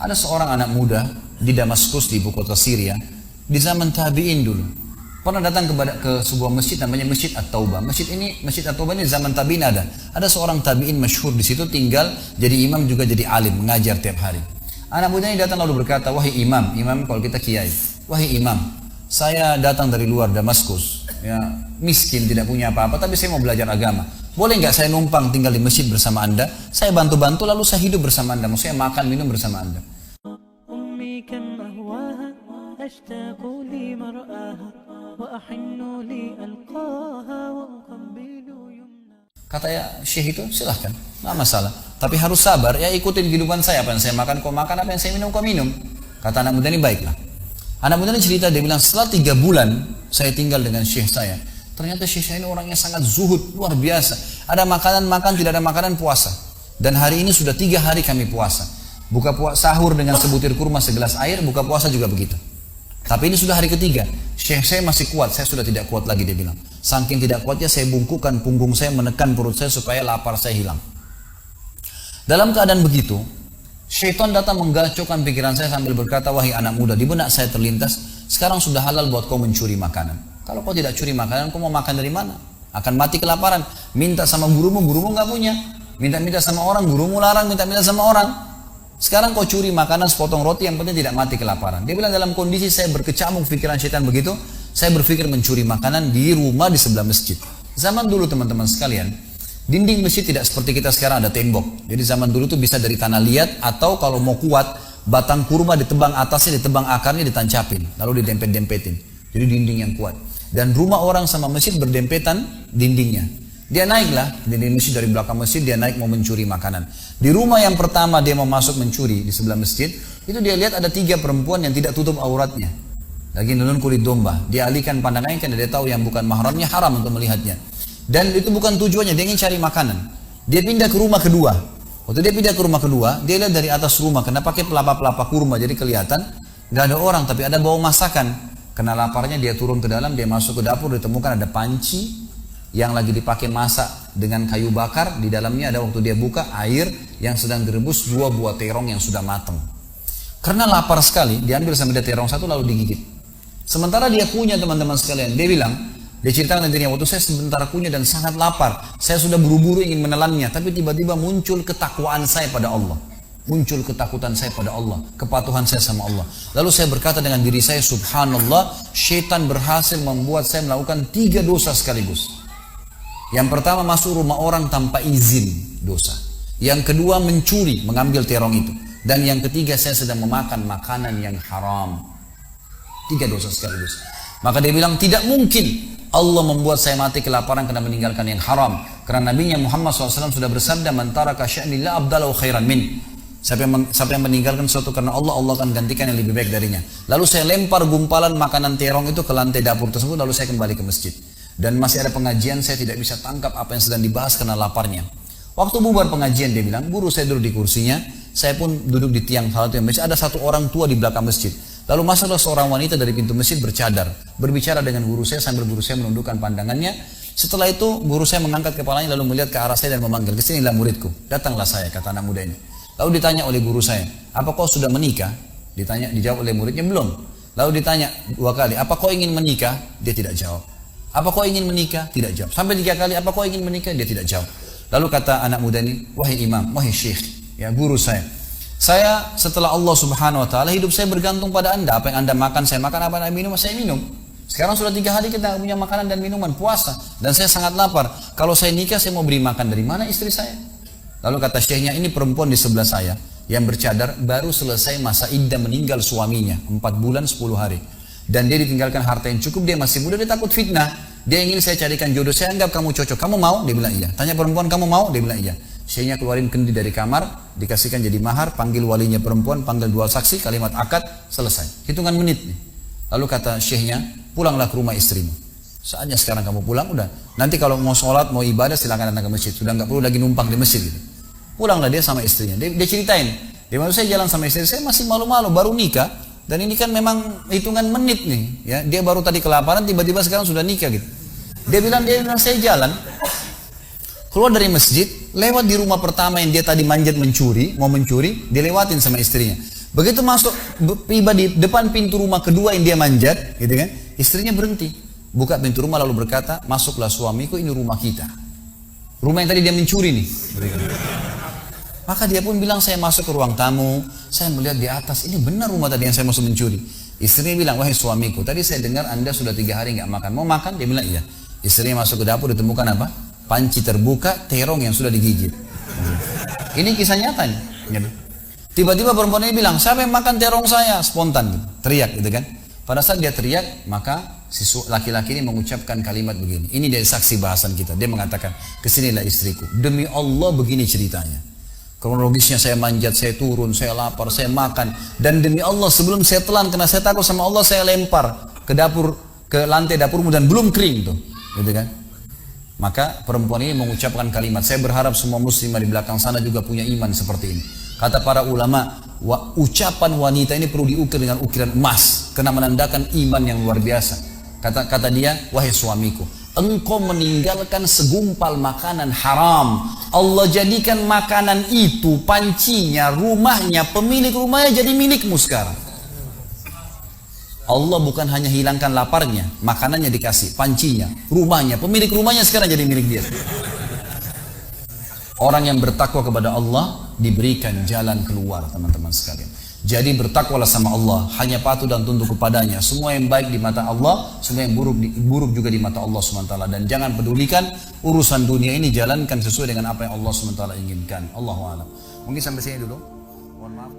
Ada seorang anak muda di Damaskus, di ibu kota Syria, di zaman tabi'in dulu. Pernah datang ke sebuah masjid namanya Masjid At-Taubah. Masjid At-Taubah ini zaman tabi'in ada. Ada seorang tabi'in masyhur di situ, tinggal jadi imam juga jadi alim, mengajar tiap hari. Anak muda ini datang lalu berkata, "Wahai imam," imam kalau kita kiai, "Wahai imam, saya datang dari luar Damaskus, ya, miskin, tidak punya apa-apa, tapi saya mau belajar agama. Boleh nggak saya numpang tinggal di masjid bersama anda? Saya bantu-bantu lalu saya hidup bersama anda, maksudnya makan minum bersama anda." Kata ya syekh itu, silahkan, nggak masalah. Tapi harus sabar, ya ikutin kehidupan saya. Apa yang saya makan kau makan, apa yang saya minum kau minum. Kata anak muda ini, baiklah. Anak muda ini cerita, dia bilang setelah 3 bulan saya tinggal dengan syekh saya. Ternyata syekh saya ini orangnya sangat zuhud, luar biasa. Ada makanan makan, tidak ada makanan puasa. Dan hari ini sudah 3 hari kami puasa. Sahur dengan sebutir kurma segelas air, buka puasa juga begitu. Tapi ini sudah hari ketiga, syekh saya masih kuat, saya sudah tidak kuat lagi, dia bilang. Saking tidak kuatnya saya bungkukkan punggung saya, menekan perut saya supaya lapar saya hilang. Dalam keadaan begitu, syaitan datang menggacaukan pikiran saya sambil berkata, "Wahai anak muda," di benak saya terlintas, "sekarang sudah halal buat kau mencuri makanan. Kalau kau tidak curi makanan, kau mau makan dari mana? Akan mati kelaparan. Minta sama gurumu nggak punya. Minta-minta sama orang, gurumu larang minta-minta sama orang. Sekarang kau curi makanan sepotong roti, yang penting tidak mati kelaparan." Dia bilang dalam kondisi saya berkecamuk pikiran syaitan begitu, saya berpikir mencuri makanan di rumah di sebelah masjid. Zaman dulu teman-teman sekalian, dinding masjid tidak seperti kita sekarang ada tembok. Jadi zaman dulu tuh bisa dari tanah liat, atau kalau mau kuat, batang kurma ditebang atasnya, ditebang akarnya, ditancapin, lalu didempet-dempetin. Jadi dinding yang kuat. Dan rumah orang sama masjid berdempetan dindingnya. Dia naiklah, dinding masjid dari belakang masjid, dia naik mau mencuri makanan. Di rumah yang pertama dia mau masuk mencuri di sebelah masjid, itu dia lihat ada 3 perempuan yang tidak tutup auratnya. Lagi nunun kulit domba. Dia alihkan pandangannya karena dia tahu yang bukan mahramnya haram untuk melihatnya. Dan itu bukan tujuannya, dia ingin cari makanan. Dia pindah ke rumah kedua. Waktu dia pindah ke rumah kedua, dia lihat dari atas rumah, karena pakai pelapa-pelapa kurma, jadi kelihatan nggak ada orang, tapi ada bau masakan. Kena laparnya, dia turun ke dalam, dia masuk ke dapur, ditemukan ada panci yang lagi dipakai masak dengan kayu bakar. Di dalamnya ada, waktu dia buka, air yang sedang direbus 2 buah terong yang sudah matang. Karena lapar sekali, diambil sama dia terong 1 lalu digigit. Sementara dia punya, teman-teman sekalian, dia bilang, dia ceritakan dirinya, waktu saya sebentar punya dan sangat lapar, saya sudah buru-buru ingin menelannya, tapi tiba-tiba muncul ketakwaan saya pada Allah, muncul ketakutan saya pada Allah, kepatuhan saya sama Allah. Lalu saya berkata dengan diri saya, subhanallah, syaitan berhasil membuat saya melakukan 3 dosa sekaligus. Yang pertama, masuk rumah orang tanpa izin, dosa. Yang kedua, mencuri, mengambil terong itu. Dan yang ketiga, saya sedang memakan makanan yang haram. 3 dosa sekaligus. Maka dia bilang, tidak mungkin Allah membuat saya mati kelaparan karena meninggalkan yang haram. Karena Nabinya Muhammad SAW sudah bersabda, "Man taraka sya'ni la abdalahu khairan min." Siapa yang meninggalkan sesuatu karena Allah, Allah akan gantikan yang lebih baik darinya. Lalu saya lempar gumpalan makanan terong itu ke lantai dapur tersebut, lalu saya kembali ke masjid. Dan masih ada pengajian, saya tidak bisa tangkap apa yang sedang dibahas karena laparnya. Waktu bubar pengajian, dia bilang, guru saya duduk di kursinya, saya pun duduk di tiang salah satu masjid. Ada satu orang tua di belakang masjid. Lalu masuklah seorang wanita dari pintu masjid bercadar, berbicara dengan guru saya sambil guru saya menundukkan pandangannya. Setelah itu guru saya mengangkat kepalanya lalu melihat ke arah saya dan memanggil, "Kesinilah muridku." "Datanglah saya," kata anak muda ini. Lalu ditanya oleh guru saya, "Apa kau sudah menikah?" Dijawab oleh muridnya, "Belum." Lalu ditanya 2 kali, "Apa kau ingin menikah?" Dia tidak jawab. "Apa kau ingin menikah?" Tidak jawab. Sampai 3 kali, "Apa kau ingin menikah?" Dia tidak jawab. Lalu kata anak muda ini, "Wahai imam, wahai syekh, ya guru saya setelah Allah subhanahu wa ta'ala, hidup saya bergantung pada anda. Apa yang anda makan, saya makan. Apa yang anda minum, saya minum. Sekarang sudah 3 hari kita punya makanan dan minuman, puasa. Dan saya sangat lapar. Kalau saya nikah, saya mau beri makan dari mana istri saya?" Lalu kata syekhnya, "Ini perempuan di sebelah saya yang bercadar, baru selesai masa iddah meninggal suaminya, 4 bulan 10 hari. Dan dia ditinggalkan harta yang cukup, dia masih muda, dia takut fitnah. Dia ingin saya carikan jodoh, saya anggap kamu cocok. Kamu mau?" Dia bilang iya. Tanya perempuan, "Kamu mau?" Dia bilang iya. Syekhnya keluarin kendi dari kamar, dikasihkan jadi mahar, panggil walinya perempuan, panggil 2 saksi, kalimat akad, selesai. Hitungan menit nih. Lalu kata syekhnya, "Pulanglah ke rumah istrimu. Saatnya sekarang kamu pulang, udah. Nanti kalau mau sholat, mau ibadah, silakan datang ke masjid. Sudah nggak perlu lagi numpang di masjid." Gitu. Pulanglah dia sama istrinya. Dia ceritain, "Di mana saya jalan sama istri saya masih malu-malu, baru nikah. Dan ini kan memang hitungan menit nih. Ya, dia baru tadi kelaparan, tiba-tiba sekarang sudah nikah gitu." Dia bilang saya jalan, keluar dari masjid, lewat di rumah pertama yang dia tadi manjat mau mencuri, dilewatin sama istrinya. Begitu masuk, tiba di depan pintu rumah kedua yang dia manjat, gitu kan? Istrinya berhenti, buka pintu rumah lalu berkata, masuklah suamiku, ini rumah kita. Rumah yang tadi dia mencuri nih. Maka dia pun bilang, saya masuk ke ruang tamu, saya melihat di atas, ini benar rumah tadi yang saya masuk mencuri. Istrinya bilang, wahai suamiku, tadi saya dengar Anda sudah 3 hari nggak makan. Mau makan? Dia bilang, iya. Istrinya masuk ke dapur, ditemukan apa? Panci terbuka, terong yang sudah digigit. Ini kisah nyata nih. Tiba-tiba perempuan ini bilang, siapa yang makan terong saya? Spontan, teriak gitu kan. Pada saat dia teriak, maka si laki-laki ini mengucapkan kalimat begini. Ini dari saksi bahasan kita. Dia mengatakan, kesinilah istriku. Demi Allah begini ceritanya. Kronologisnya saya manjat, saya turun, saya lapar, saya makan. Dan demi Allah sebelum saya telan, karena saya takut sama Allah, saya lempar ke dapur, ke lantai dapurmu dan belum kering tuh. Gitu kan. Maka perempuan ini mengucapkan kalimat, saya berharap semua muslimah di belakang sana juga punya iman seperti ini. Kata para ulama, ucapan wanita ini perlu diukir dengan ukiran emas, karena menandakan iman yang luar biasa. Kata dia, wahai suamiku, engkau meninggalkan segumpal makanan haram. Allah jadikan makanan itu, pancinya, rumahnya, pemilik rumahnya jadi milikmu sekarang. Allah bukan hanya hilangkan laparnya, makanannya dikasih, pancinya, rumahnya, pemilik rumahnya sekarang jadi milik dia. Orang yang bertakwa kepada Allah diberikan jalan keluar, teman-teman sekalian. Jadi bertakwalah sama Allah, hanya patuh dan tunduk kepadanya. Semua yang baik di mata Allah, semua yang buruk juga di mata Allah SWT. Dan jangan pedulikan urusan dunia ini, jalankan sesuai dengan apa yang Allah SWT inginkan. Allahu a'lam. Mungkin sampai sini dulu. Mohon maaf.